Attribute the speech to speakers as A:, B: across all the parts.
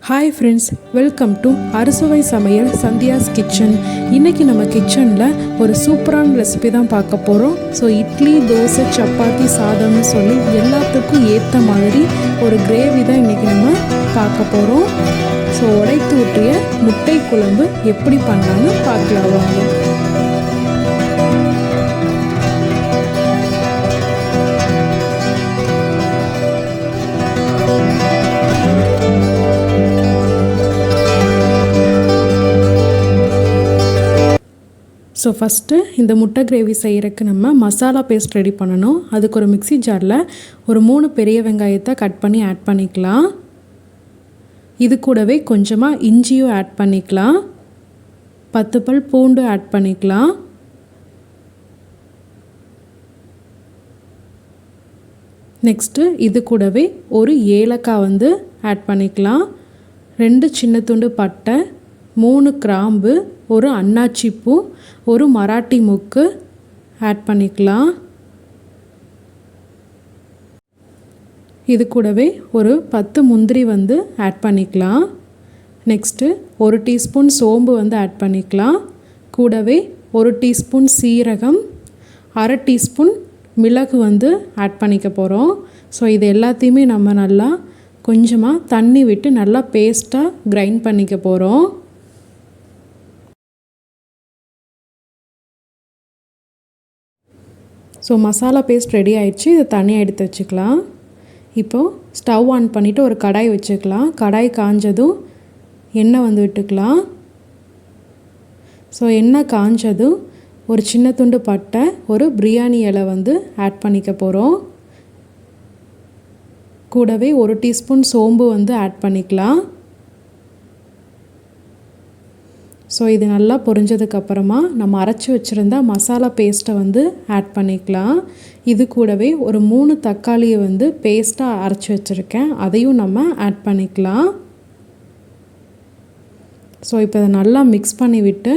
A: Hi friends, welcome to அறுசுவை சமையல் Sandhya's kitchen. இன்றைக்கி நம்ம கிச்சனில் ஒரு சூப்பரான ரெசிபி தான் பார்க்க போகிறோம். ஸோ இட்லி, தோசை, சப்பாத்தி, சாதம்னு சொல்லி எல்லாத்துக்கும் ஏற்ற மாதிரி ஒரு கிரேவி தான் இன்றைக்கி நம்ம பார்க்க போகிறோம். ஸோ உடைத்து ஊற்றிய முட்டை குழம்பு எப்படி பண்ணலான்னு பார்க்கலாம் வாங்க. ஸோ ஃபஸ்ட்டு இந்த முட்டை கிரேவி செய்கிறதுக்கு நம்ம மசாலா பேஸ்ட் ரெடி பண்ணணும். அதுக்கு ஒரு மிக்ஸி ஜாரில் ஒரு 3 பெரிய வெங்காயத்தை கட் பண்ணி ஆட் பண்ணிக்கலாம். இது கூடவே கொஞ்சமாக இஞ்சியும் ஆட் பண்ணிக்கலாம். 10 பல் பூண்டு ஆட் பண்ணிக்கலாம். நெக்ஸ்ட்டு இது கூடவே ஒரு ஏலக்காய் ஆட் பண்ணிக்கலாம். 2 சின்ன துண்டு பட்டை, 3 கிராம்பு, ஒரு அன்னாச்சி பூ, ஒரு மராட்டி மொக்கு ஆட் பண்ணிக்கலாம். இது கூடவே ஒரு 10 முந்திரி ஆட் பண்ணிக்கலாம். நெக்ஸ்ட்டு 1 டீஸ்பூன் சோம்பு ஆட் பண்ணிக்கலாம். கூடவே 1 டீஸ்பூன் சீரகம், 1/2 டீஸ்பூன் மிளகு ஆட் பண்ணிக்க போகிறோம். ஸோ இது எல்லாத்தையுமே நம்ம நல்லா கொஞ்சமாக தண்ணி விட்டு நல்லா பேஸ்ட்டாக கிரைண்ட் பண்ணிக்க போகிறோம். ஸோ மசாலா பேஸ்ட் ரெடி ஆகிடுச்சு. இதை தனியாக எடுத்து வச்சுக்கலாம். இப்போது ஸ்டவ் ஆன் பண்ணிவிட்டு ஒரு கடாய் வச்சுக்கலாம். கடாய் காஞ்சதும் எண்ணெய் விட்டுக்கலாம். ஸோ எண்ணெய் காஞ்சதும் ஒரு சின்ன துண்டு பட்டை, ஒரு பிரியாணி இலை ஆட் பண்ணிக்க போகிறோம். கூடவே 1 டீஸ்பூன் சோம்பு ஆட் பண்ணிக்கலாம். ஸோ இது நல்லா பொரிஞ்சதுக்கப்புறமா நம்ம அரைச்சி வச்சுருந்த மசாலா பேஸ்ட்டை ஆட் பண்ணிக்கலாம். இது கூடவே ஒரு 3 தக்காளியை பேஸ்ட்டாக அரைச்சி வச்சுருக்கேன், அதையும் நம்ம ஆட் பண்ணிக்கலாம். ஸோ இப்போ இதை நல்லா மிக்ஸ் பண்ணி விட்டு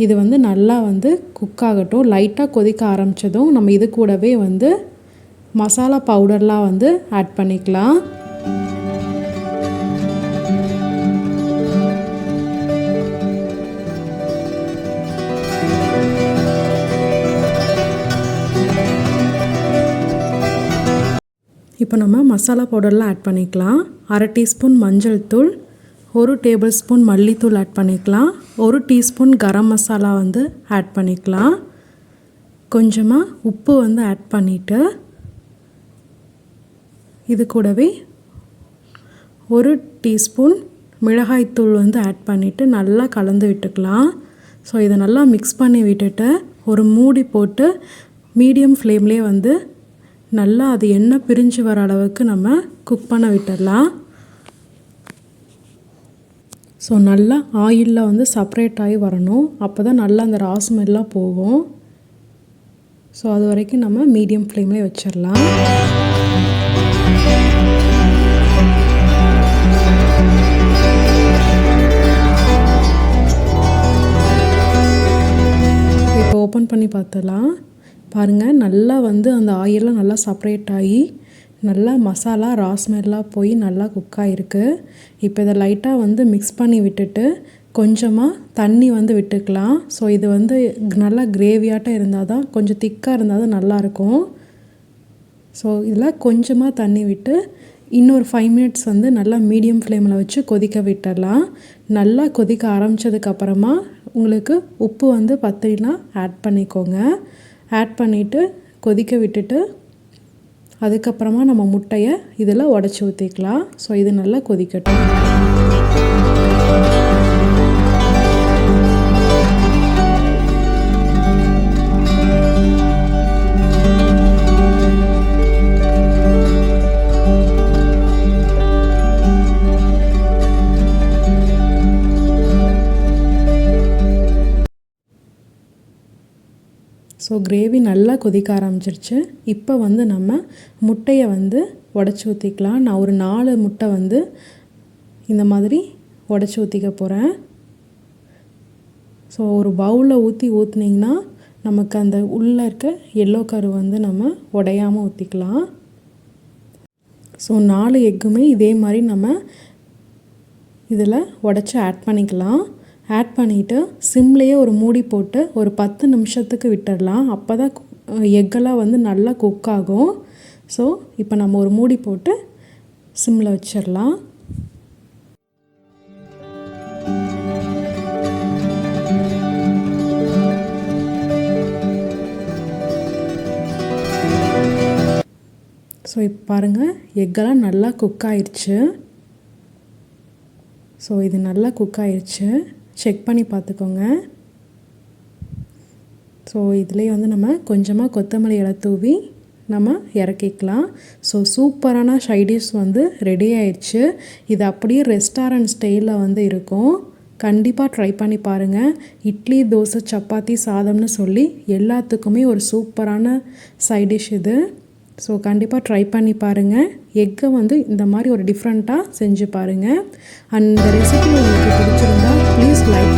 A: இது நல்லா குக் ஆகட்டும். லைட்டாக கொதிக்க ஆரம்பித்ததும் நம்ம இது கூடவே மசாலா பவுடர்லாம் ஆட் பண்ணிக்கலாம். இப்போ நம்ம மசாலா பவுடர்லாம் ஆட் பண்ணிக்கலாம். 1/2 டீஸ்பூன் மஞ்சள் தூள், 1 டேபிள் ஸ்பூன் மல்லித்தூள் ஆட் பண்ணிக்கலாம். 1 டீஸ்பூன் கரம் மசாலா ஆட் பண்ணிக்கலாம். கொஞ்சமாக உப்பு ஆட் பண்ணிவிட்டு இது கூடவே 1 டீஸ்பூன் மிளகாய்த்தூள் ஆட் பண்ணிவிட்டு நல்லா கலந்து விட்டுக்கலாம். ஸோ இதை நல்லா மிக்ஸ் பண்ணி விட்டுட்டு ஒரு மூடி போட்டு மீடியம் ஃப்ளேம்லேயே நல்லா அது எண்ணெய் பிரிஞ்சு வர அளவுக்கு நம்ம குக் பண்ண விட்டுடலாம். ஸோ நல்லா ஆயிலில் செப்பரேட் ஆகி வரணும். அப்போ தான் நல்லா அந்த ரா ஸ்மெல்லாம் போகும். ஸோ அது வரைக்கும் நம்ம மீடியம் ஃப்ளேம்லேயே வச்சிடலாம். இப்போ ஓப்பன் பண்ணி பார்த்துடலாம். பாருங்கள், நல்லா அந்த ஆயிலெலாம் நல்லா செப்பரேட் ஆகி நல்லா மசாலா ரா ஸ்மெல்லாம் போய் நல்லா குக் ஆகிருக்கு. இப்போ இதை லைட்டாக மிக்ஸ் பண்ணி விட்டுட்டு கொஞ்சமாக தண்ணி விட்டுக்கலாம். ஸோ இது நல்லா கிரேவியாட்டம் இருந்தால் தான், கொஞ்சம் திக்காக இருந்தால் தான் நல்லாயிருக்கும். ஸோ இதில் கொஞ்சமாக தண்ணி விட்டு இன்னொரு 5 மினிட்ஸ் நல்லா மீடியம் ஃப்ளேமில் வச்சு கொதிக்க விட்டுடலாம். நல்லா கொதிக்க ஆரம்பித்ததுக்கப்புறமா உங்களுக்கு உப்பு பத்தலைனா ஆட் பண்ணிக்கோங்க. ஆட் பண்ணிவிட்டு கொதிக்க விட்டுட்டு அதுக்கப்புறமா நம்ம முட்டையை இதில் உடச்சி ஊற்றிக்கலாம். ஸோ இது நல்லா கொதிக்கட்டும். ஸோ கிரேவி நல்லா கொதிக்க ஆரம்பிச்சிருச்சு. இப்போ நம்ம முட்டையை உடச்சி ஊற்றிக்கலாம். நான் ஒரு 4 முட்டை இந்த மாதிரி உடச்சி ஊற்றிக்க போகிறேன். ஸோ ஒரு பவுலில் ஊற்றினீங்கன்னா நமக்கு அந்த உள்ளே இருக்க எல்லோ கரு நம்ம உடையாமல் ஊற்றிக்கலாம். ஸோ 4 எக்குமே இதே மாதிரி நம்ம இதில் உடச்சி ஆட் பண்ணிக்கலாம். ஆட் பண்ணிவிட்டு சிம்லேயே ஒரு மூடி போட்டு ஒரு 10 நிமிஷத்துக்கு விட்டுடலாம். அப்போ தான் எக்கெல்லாம் வந்து நல்லா குக் ஆகும். ஸோ இப்போ நம்ம ஒரு மூடி போட்டு சிம்மில் வச்சிடலாம். ஸோ இப்போ பாருங்கள் எக்கெல்லாம் நல்லா குக் ஆயிடுச்சு. ஸோ இது நல்லா குக் ஆயிடுச்சு. செக் பண்ணி பார்த்துக்கோங்க. ஸோ இதுலேயே வந்து நம்ம கொஞ்சமாக கொத்தமல்லி இலை தூவி நம்ம இறக்கிக்கலாம். ஸோ சூப்பரான சைடிஷ் வந்து ரெடி ஆயிடுச்சு. இது அப்படியே ரெஸ்டாரண்ட் ஸ்டைலில் வந்து இருக்கும். கண்டிப்பாக ட்ரை பண்ணி பாருங்கள். இட்லி, தோசை, சப்பாத்தி, சாதம்னு சொல்லி எல்லாத்துக்குமே ஒரு சூப்பரான சைடிஷ் இது. ஸோ கண்டிப்பாக ட்ரை பண்ணி பாருங்கள். எக்கை வந்து இந்த மாதிரி ஒரு டிஃப்ரெண்ட்டாக செஞ்சு பாருங்கள். அண்ட் இந்த ரெசிபி உங்களுக்கு பிடிச்சிருந்தா ப்ளீஸ் லைக்